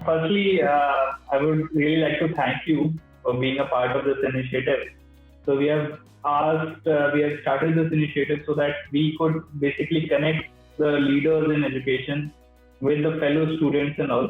Firstly, I would really like to thank you for being a part of this initiative. So we have started this initiative so that we could basically connect the leaders in education with the fellow students and all.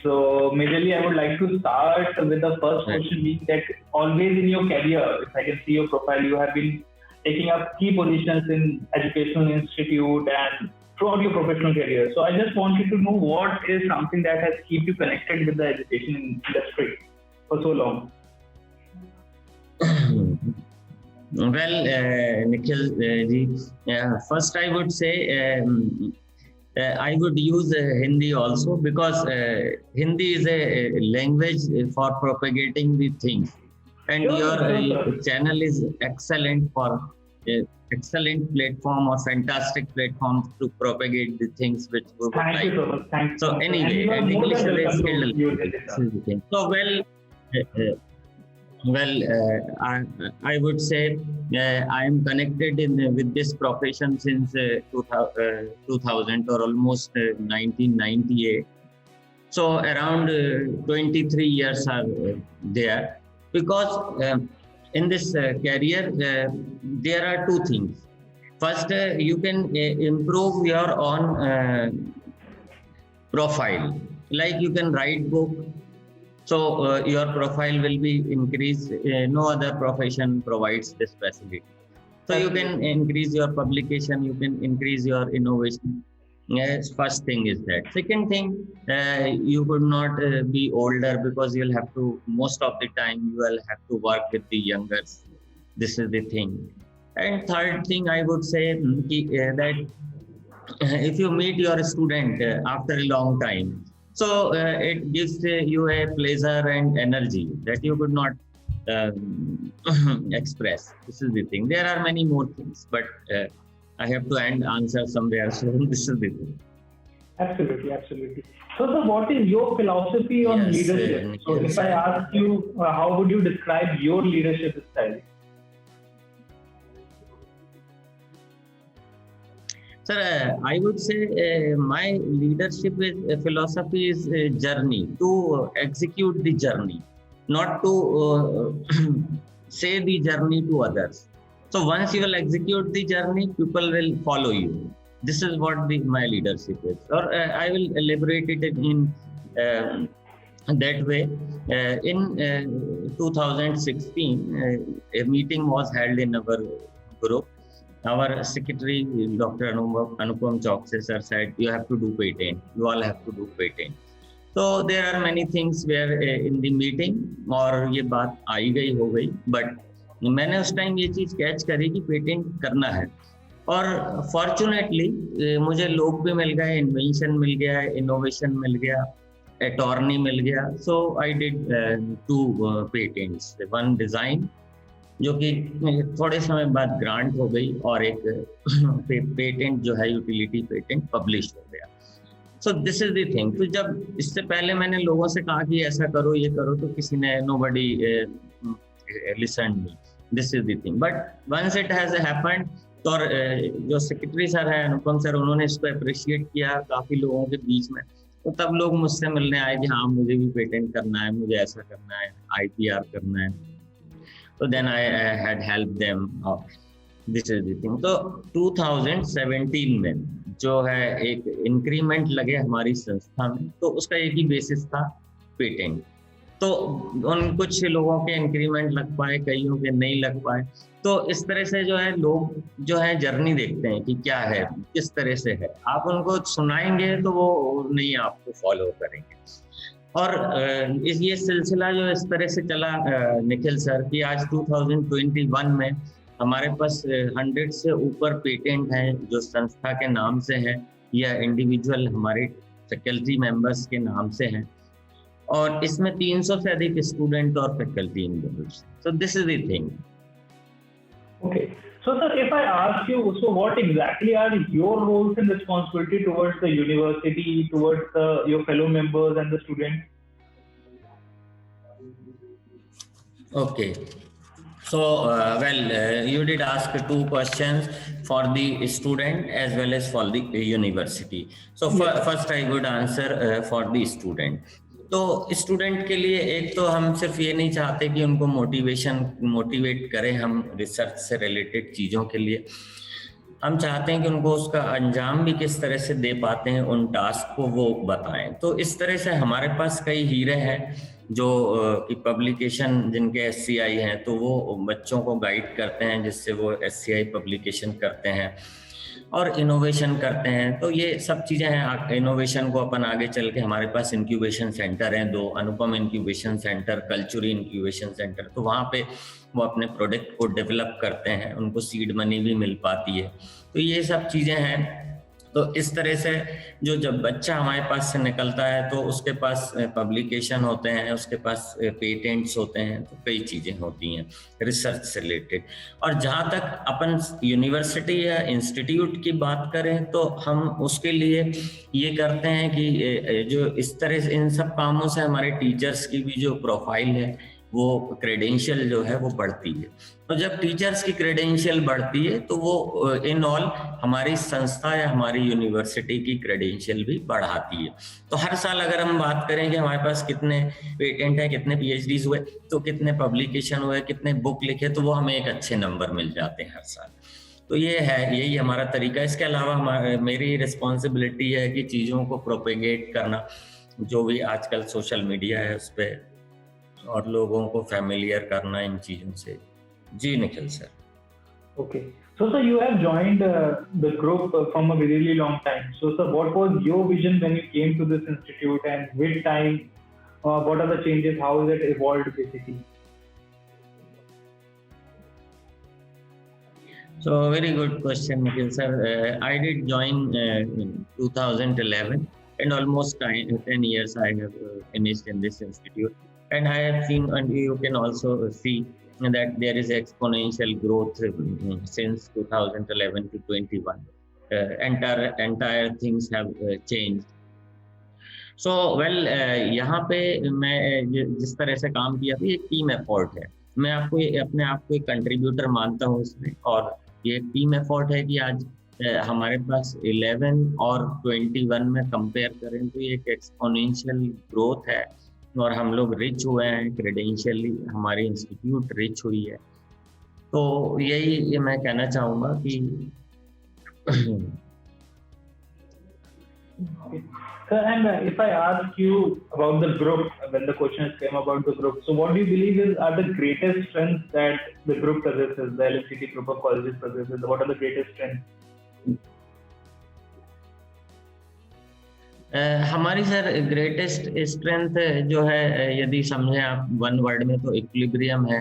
So majorly, I would like to start with the first Right. question being that always in your career, if I can see your profile, you have been taking up key positions in educational institute and throughout your professional career. So I just wanted to know what is something that has kept you connected with the education industry for so long. Well, Nikhil ji, first I would say I would use Hindi also because Hindi is a language for propagating the things, and Sure, your sure, sir. channel is excellent for excellent platform or fantastic platform to propagate the things which we would Thank you like. so much. Thank you So so much, sir. And anyway, you are and more English than is a welcome skilled to use language. it, This sir. is the thing. So I would say I am connected with this profession since 2000 or almost 1998. So around 23 years are there because in this career there are two things. First, you can improve your own profile. Like you can write book, so your profile will be increased. No other profession provides this facility. So you can Absolutely. increase your publication, you can increase your innovation. Yes, first thing is that. Second thing, you could not be older because you'll have to, most of the time, you will have to work with the younger. This is the thing. And third thing, I would say that if you meet your student after a long time, so it gives you a pleasure and energy that you could not um, express. This is the thing. There are many more things, but I have to end answer somewhere. So this is the thing. Absolutely, absolutely. So, sir, what is your philosophy on Yes, leadership? So, Nikhil if I sir. ask you, how would you describe your leadership style? Sir, I would say my leadership is philosophy is a journey to execute the journey, not to say the journey to others. So once you will execute the journey, people will follow you. This is what my leadership is, or I will elaborate it in uh, that way. In 2016, a meeting was held in our group. Our secretary, Dr. Anupam Choksey sir said, you have to do patent. You all have to do patent. So there are many things where in the meeting और ये बात आई गई हो गई, but मैंने उस time ये चीज कैच करी कि पेटेंट करना है. और फॉर्चुनेटली मुझे लोग भी मिल गए, इन्वेंशन मिल गया, इनोवेशन मिल गया, अटॉर्नी मिल गया. So I did two patents, one design जो कि थोड़े समय बाद ग्रांट हो गई और एक पेटेंट जो है यूटिलिटी पेटेंट पब्लिश हो गया. So this is the thing. तो जब इससे पहले मैंने लोगों से कहा कि ऐसा करो ये करो, तो किसी ने nobody listen me. This is the thing. But once it has happened, तो जो सेक्रेटरी सर है अनुपम सर, उन्होंने इसको अप्रिशिएट किया काफी लोगों के बीच में. तो तब लोग मुझसे मिलने आए कि हाँ मुझे भी पेटेंट करना है, मुझे ऐसा करना है, IPR करना है. So then I had helped them. This is the thing. तो 2017 में जो है एक इंक्रीमेंट लगे हमारी संस्था में, तो उसका एक ही बेसिस था, पेटेंट. तो उन कुछ लोगों के इंक्रीमेंट लग पाए, कईयों के नहीं लग पाए. तो इस तरह से जो है लोग जो है जर्नी देखते हैं कि क्या है, किस तरह से है. आप उनको सुनाएंगे तो वो नहीं आपको फॉलो करेंगे. और ये सिलसिला जो इस तरह से चला निखिल सर, कि आज 2021 में हमारे पास 100 से ऊपर पेटेंट हैं जो संस्था के नाम से हैं या इंडिविजुअल हमारे फैकल्टी मेंबर्स के नाम से हैं, और इसमें 300 से अधिक स्टूडेंट और faculty involve. So this is the thing. Okay. So, sir, if I ask you, so what exactly are your roles and responsibility towards the university, towards your fellow members and the students? Okay. So, you did ask two questions for the student as well as for the university. So, Yes. first I would answer for the student. तो student के लिए एक तो हम सिर्फ ये नहीं चाहते कि उनको मोटिवेट करें हम रिसर्च से रिलेटेड चीज़ों के लिए, हम चाहते हैं कि उनको उसका अंजाम भी किस तरह से दे पाते हैं, उन टास्क को वो बताएं। तो इस तरह से हमारे पास कई हीरे हैं जो कि पब्लिकेशन जिनके SCI हैं, तो वो बच्चों को गाइड करते हैं जिससे वो SCI पब्लिकेशन करते हैं और इनोवेशन करते हैं। तो ये सब चीज़ें हैं। इनोवेशन को अपन आगे चल के, हमारे पास इंक्यूबेशन सेंटर हैं 2, Anupam incubation centre, Kalchuri incubation centre, तो वहाँ पे वो अपने प्रोडक्ट को डेवलप करते हैं, उनको सीड मनी भी मिल पाती है। तो ये सब चीज़ें हैं। तो इस तरह से जब बच्चा हमारे पास से निकलता है तो उसके पास पब्लिकेशन होते हैं, उसके पास पेटेंट्स होते हैं, तो कई चीज़ें होती हैं रिसर्च से रिलेटेड। और जहाँ तक अपन यूनिवर्सिटी या इंस्टीट्यूट की बात करें तो हम उसके लिए ये करते हैं कि जो इस तरह से इन सब कामों से हमारे टीचर्स की भी जो प्रोफाइल है, वो क्रेडेंशियल जो है वो बढ़ती है। तो जब टीचर्स की क्रेडेंशियल बढ़ती है तो वो इन ऑल हमारी संस्था या हमारी यूनिवर्सिटी की क्रेडेंशियल भी बढ़ाती है। तो हर साल अगर हम बात करें कि हमारे पास कितने पेटेंट है, कितने PhDs हुए, तो कितने पब्लिकेशन हुए, कितने बुक लिखे, तो वो हमें एक अच्छे नंबर मिल जाते हैं हर साल। तो ये है, यही हमारा तरीका। इसके अलावा मेरी रिस्पॉन्सिबिलिटी है कि चीज़ों को प्रोपेगेट करना, जो भी आजकल सोशल मीडिया है उस पर, और लोगों को फैमिलियर करना इन चीज़ों से। जी Nikhil sir. Okay. So, sir, you have joined the group from a really long time. So, sir, what was your vision when you came to this institute, and with time, what are the changes? How has it evolved, basically? So, very good question, Nikhil sir. I did join in 2011, and almost 10 years I have finished in this institute. And I have seen, and you can also see that there is exponential growth since 2011 to 21. Entire things have changed. So, well, यहाँ पे मैं जिस तरह से काम किया था, ये टीम एफर्ट है। मैं अपने आप को एक कंट्रीब्यूटर मानता हूँ इसमें, और ये टीम एफर्ट है कि आज हमारे पास 11 और 21 में कंपेयर करें तो ये एक एक्सपोनेंशियल ग्रोथ है, और हम लोग रिच हुए हैं क्रेडेंशियली, हमारी इंस्टीट्यूट रिच हुई है। तो यही मैं कहना चाहूँगा कि Sir, and if I ask you about the group, when the questions came about the group, so what do you believe are the greatest strengths that the group possesses, the LMCT group of colleges possesses? What are the greatest strengths? हमारी sir greatest strength जो है, यदि समझें आप one word में, तो equilibrium है,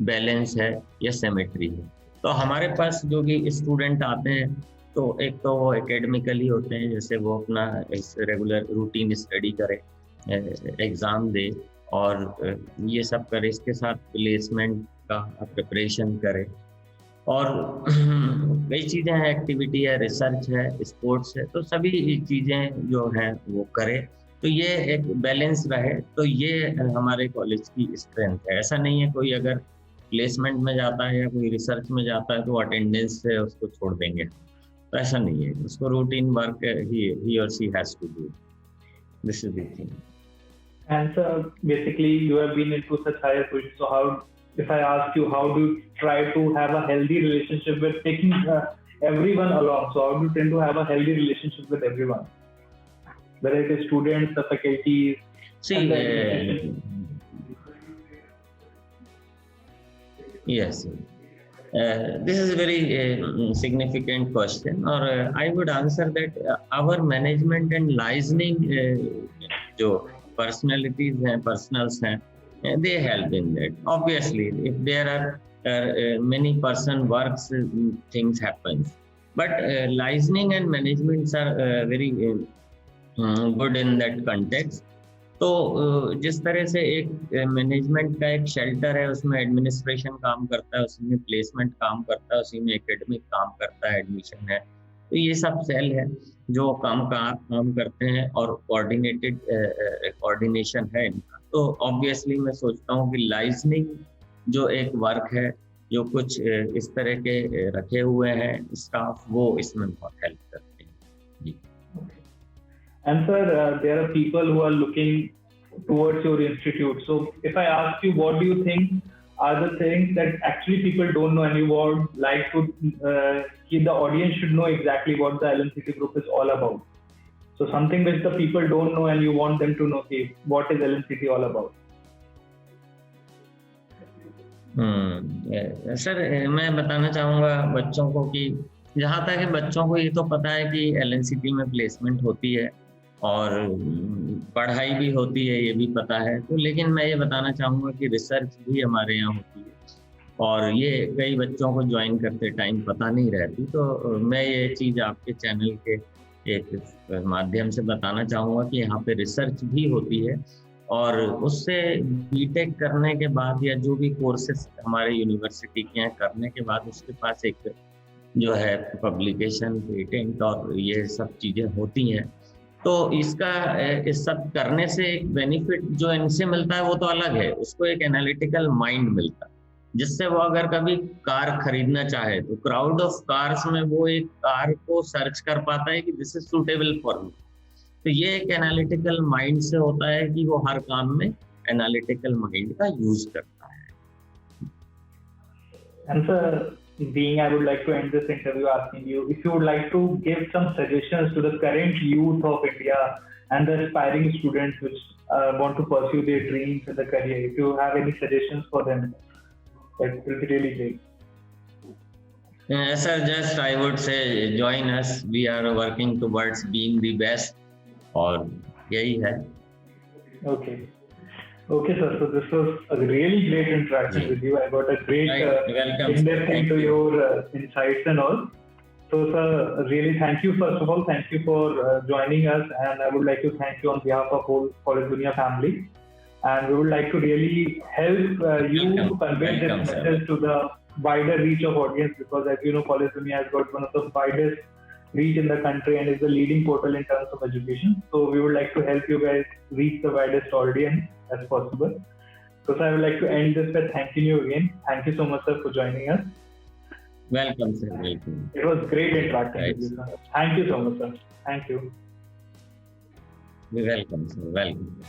balance है, या सिमेट्री है। तो हमारे पास जो भी स्टूडेंट आते हैं, तो एक तो वो एकेडमिकली होते हैं, जैसे वो अपना रेगुलर रूटीन स्टडी करे, एग्ज़ाम दे और ये सब करे, इसके साथ प्लेसमेंट का प्रिपरेशन करे, और कई चीज़ें हैं, एक्टिविटी है, रिसर्च है, स्पोर्ट्स है, तो सभी चीज़ें जो हैं वो करे, तो ये एक बैलेंस रहे। तो ये हमारे कॉलेज की स्ट्रेंथ है। ऐसा नहीं है कोई अगर प्लेसमेंट में जाता है या कोई रिसर्च में जाता है तो अटेंडेंस से उसको छोड़ देंगे, तो ऐसा नहीं है। उसको रूटीन वर्क ही और she has to do. This is the thing. And so basically you have been into such higher positions, so how, if I ask you, how do you try to have a healthy relationship with taking everyone along? So how do you tend to have a healthy relationship with everyone, whether it is students, the faculties? See, yes, this is a very significant question, or I would answer that our management and licensing जो personalities हैं, personals हैं, they help in that. Obviously, if there are many person works, things happens. But licensing and management are very good in that context. तो जिस तरह से एक management का एक शेल्टर है, उसमें एडमिनिस्ट्रेशन काम करता है, उसी में प्लेसमेंट काम करता है, उसी में एकेडमिक काम करता है, एडमिशन है, तो ये सब सेल है जो काम करते हैं, और कोऑर्डिनेशन है इनका। तो ऑब्वियसली मैं सोचता हूँ कि लाइसनिंग जो एक वर्क है, जो कुछ इस तरह के रखे हुए हैं स्टाफ, वो इसमें बहुत हेल्प करते हैं जी। And sir, there are people who are looking towards your institute. So if I ask you, what do you think are the things that actually people don't know, and you would like to the audience should know exactly what the LNCT group is all about? So something which the people don't know and you want them to know, okay, what is LNCT all about? Sir मैं बताना चाहूँगा बच्चों को कि जहाँ तक है बच्चों को ये तो पता है कि LNCT में प्लेसमेंट होती है और पढ़ाई भी होती है, ये भी पता है। तो लेकिन मैं ये बताना चाहूँगा कि रिसर्च भी हमारे यहाँ होती है और ये कई बच्चों को ज्वाइन करते टाइम पता नहीं रहती। तो मैं ये चीज़ आपके चैनल के एक माध्यम से बताना चाहूँगा कि यहाँ पे रिसर्च भी होती है और उससे बीटेक करने के बाद या जो भी कोर्सेस हमारे यूनिवर्सिटी के हैं करने के बाद उसके पास एक जो है पब्लिकेशन, पेटेंट और ये सब चीज़ें होती हैं। तो इसका इस सब करने से एक बेनिफिट जो इनसे मिलता है वो तो अलग है, उसको एक एनालिटिकल माइंड मिलता है जिससे वो अगर कभी कार खरीदना चाहे तो क्राउड ऑफ कार्स में वो एक कार को सर्च कर पाता है कि this is suitable for me. तो ये एक एनालिटिकल माइंड से होता है कि वो हर काम में एनालिटिकल माइंड का यूज करता है। And sir, I would like to end this interview asking you if you would like to give some suggestions to the current youth of India and the aspiring students which want to pursue their dreams in the career. If you have any suggestions for them, that will be really great. Sir, just I would say join us. We are working towards being the best. और यही है। Okay, sir. So this was a really great interaction with you. I got a great in-depth into your insights and all. So, sir, really thank you. First of all, thank you for joining us, and I would like to thank you on behalf of whole College Dunia family. And we would like to really help you convey this message to the wider reach of audience, because as you know, College Dunia has got one of the widest reach in the country and is the leading portal in terms of education. So we would like to help you guys reach the widest audience as possible. So I would like to end this by thanking you again. Thank you so much, sir, for joining us. Welcome, sir. Welcome. It was great interacting with you, sir. Thank you so much, sir. Thank you. Welcome, sir. Welcome.